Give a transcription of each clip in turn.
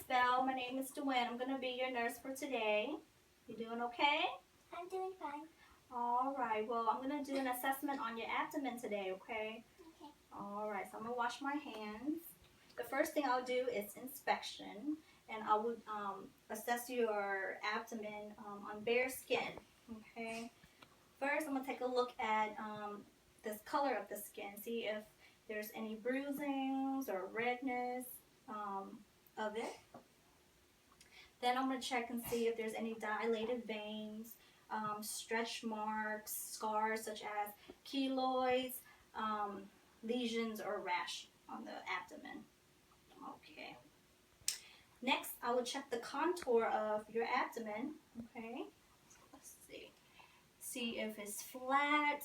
Belle. My name is Dwayne. I'm going to be your nurse for today. You doing okay? I'm doing fine. All right. Well, I'm going to do an assessment on your abdomen today, okay? Okay. All right. So I'm going to wash my hands. The first thing I'll do is inspection, and I would assess your abdomen on bare skin, okay? First, I'm going to take a look at this color of the skin, see if there's any bruisings or redness of it. Then I'm going to check and see if there's any dilated veins, stretch marks, scars such as keloids, lesions, or rash on the abdomen. Okay. Next, I will check the contour of your abdomen. Okay. Let's see. See if it's flat,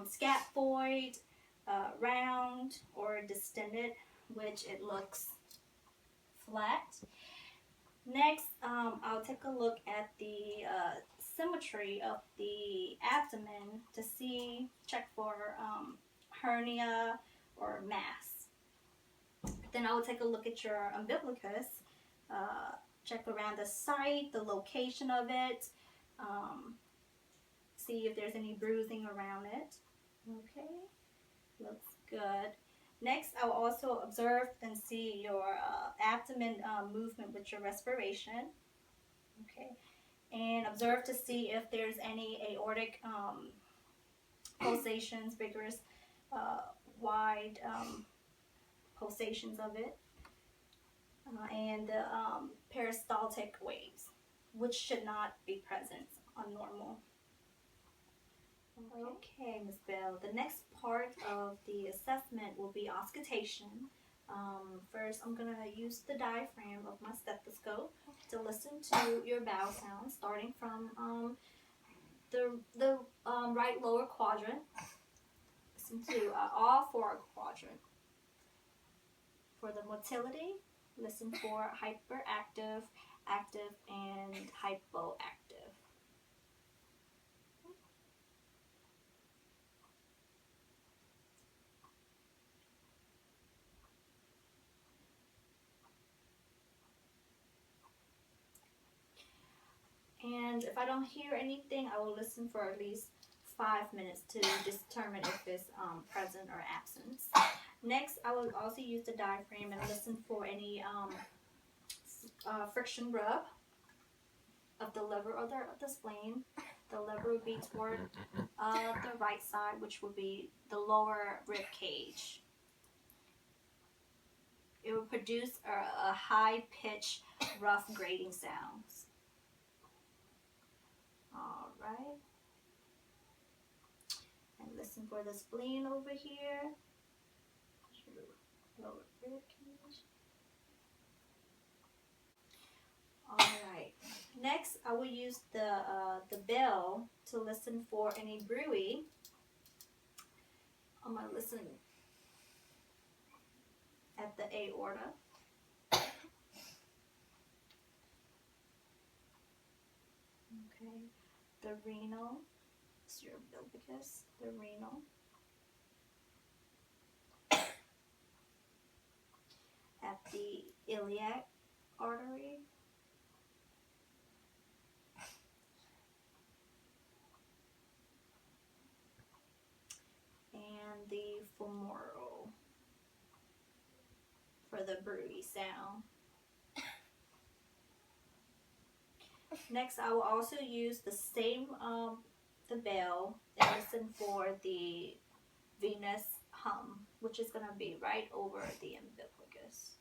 scaphoid, round, or distended, which it looks flat. Next, I'll take a look at the symmetry of the abdomen to check for hernia or mass. Then I will take a look at your umbilicus, check around the site, the location of it, see if there's any bruising around it. Okay, looks good. Next, I will also observe and see your abdomen movement with your respiration. Okay, and observe to see if there's any aortic pulsations, vigorous, wide pulsations of it, and the peristaltic waves, which should not be present on normal. Okay, Ms. Bell, the next part of the assessment will be auscultation. First, I'm going to use the diaphragm of my stethoscope to listen to your bowel sounds, starting from the right lower quadrant. Listen to all four quadrants. For the motility, listen for hyperactive, active, and hypoactive. And if I don't hear anything, I will listen for at least 5 minutes to determine if it's present or absent. Next, I will also use the diaphragm and listen for any friction rub of the liver or the spleen. The liver would be toward the right side, which would be the lower rib cage. It will produce a high-pitched, rough grating sounds. All right. And listen for the spleen over here. Lower rib cage. All right. Next, I will use the bell to listen for any bruit. I'm gonna listen at the aorta. Okay. The renal. It's your umbilicus. The renal. At the iliac artery. And the femoral for the bruity sound. Next, I will also use the same the bell and listen for the venous hum, which is going to be right over the umbilicus.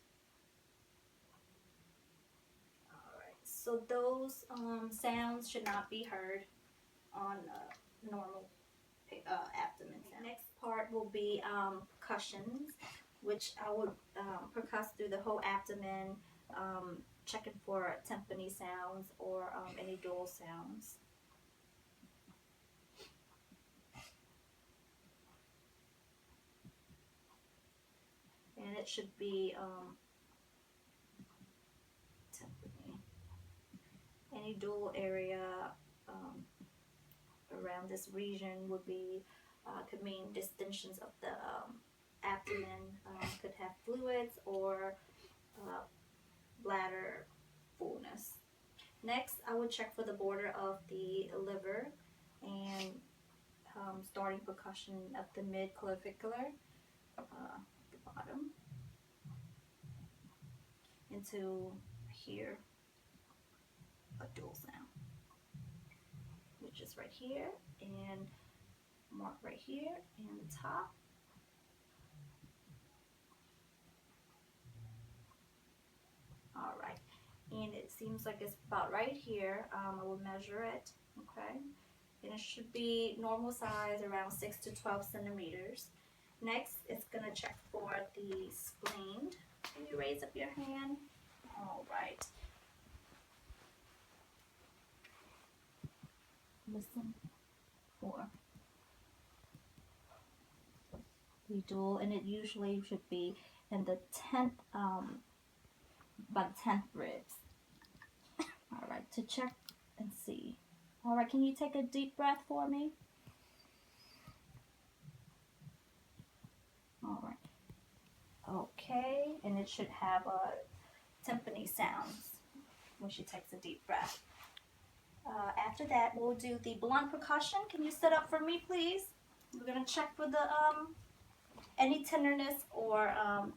Alright, so those sounds should not be heard on normal abdomen. The next part will be percussions, which I would percuss through the whole abdomen, checking for tympani sounds or any dual sounds. And it should be tympani. Any dual area around this region would be could mean distensions of the abdomen, could have fluids or bladder Next, I would check for the border of the liver and starting percussion of the mid-clavicular, the bottom, into here, a dual sound, which is right here, and mark right here, and the top. All right, and it seems like it's about right here. I will measure it, okay? And it should be normal size, around 6 to 12 centimeters. Next, it's gonna check for the spleen. Can you raise up your hand? All right. Listen for the dual, and it usually should be in the 10th, by the 10th ribs. All right, to check and see. All right, can you take a deep breath for me? All right. Okay, and it should have a timpani sounds when she takes a deep breath. After that, we'll do the blunt percussion. Can you sit up for me, please? We're gonna check for the any tenderness or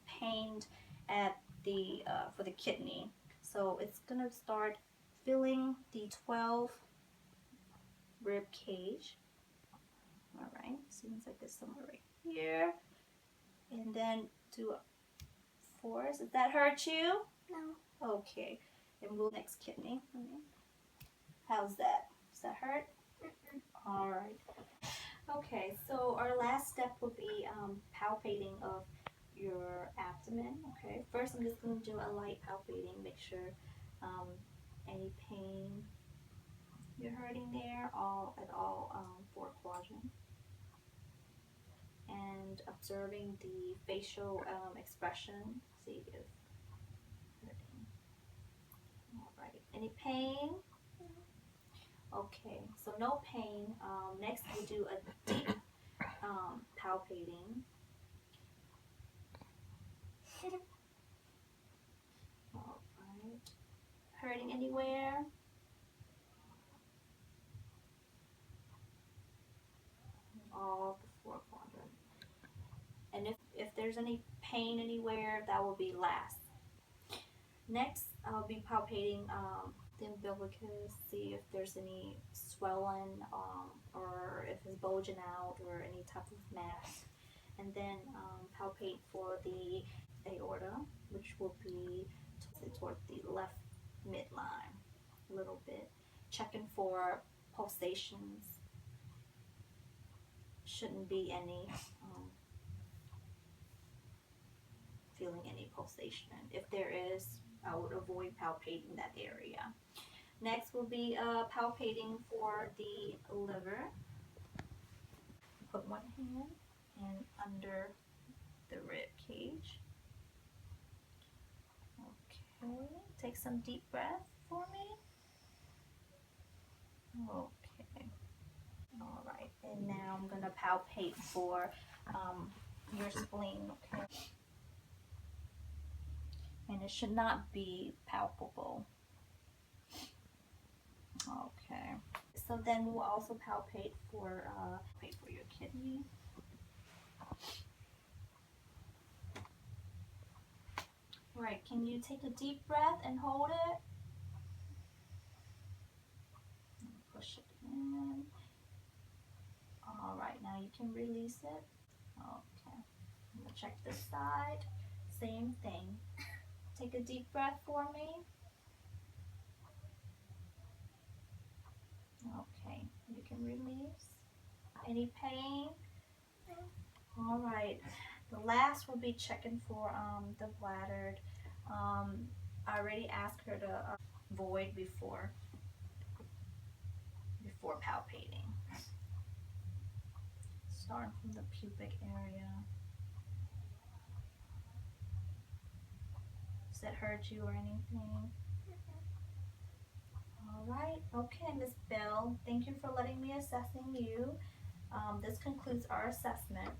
pain at the for the kidney. So it's gonna start filling the 12 rib cage. All right, seems like it's somewhere right here, and then do a force. Does that hurt you? No. Okay, and we'll next kidney. How's that? Does that hurt? All right. Okay, so our last step would be palpating of your abdomen. Okay, first I'm just going to do a light palpating, make sure any pain you're hurting there, at all 4 quadrants, and observing the facial expression. See if hurting. All right. Any pain? Okay, so no pain. Next, we do a deep palpating. All right. Hurting anywhere? All the 4 quadrants. And if there's any pain anywhere, that will be last. Next, I'll be palpating the umbilicus, see if there's any swelling or if it's bulging out or any type of mass. And then palpate for the aorta, which will be toward the left midline a little bit. Checking for pulsations. Shouldn't be any feeling any pulsation. If there is, I would avoid palpating that area. Next will be palpating for the liver. Put one hand in under the rib cage. Okay, take some deep breath for me. Okay, all right, and now I'm gonna palpate for your spleen, okay? And it should not be palpable. Okay, so then we'll also palpate for your kidney. Right, can you take a deep breath and hold it? Push it in. All right, now you can release it. Okay, I'm gonna check this side. Same thing. Take a deep breath for me. Okay, you can release. Any pain? All right. The last will be checking for the bladder. I already asked her to void before palpating. Starting from the pubic area. Does that hurt you or anything? All right. Okay, Miss Bell. Thank you for letting me assessing you. This concludes our assessment.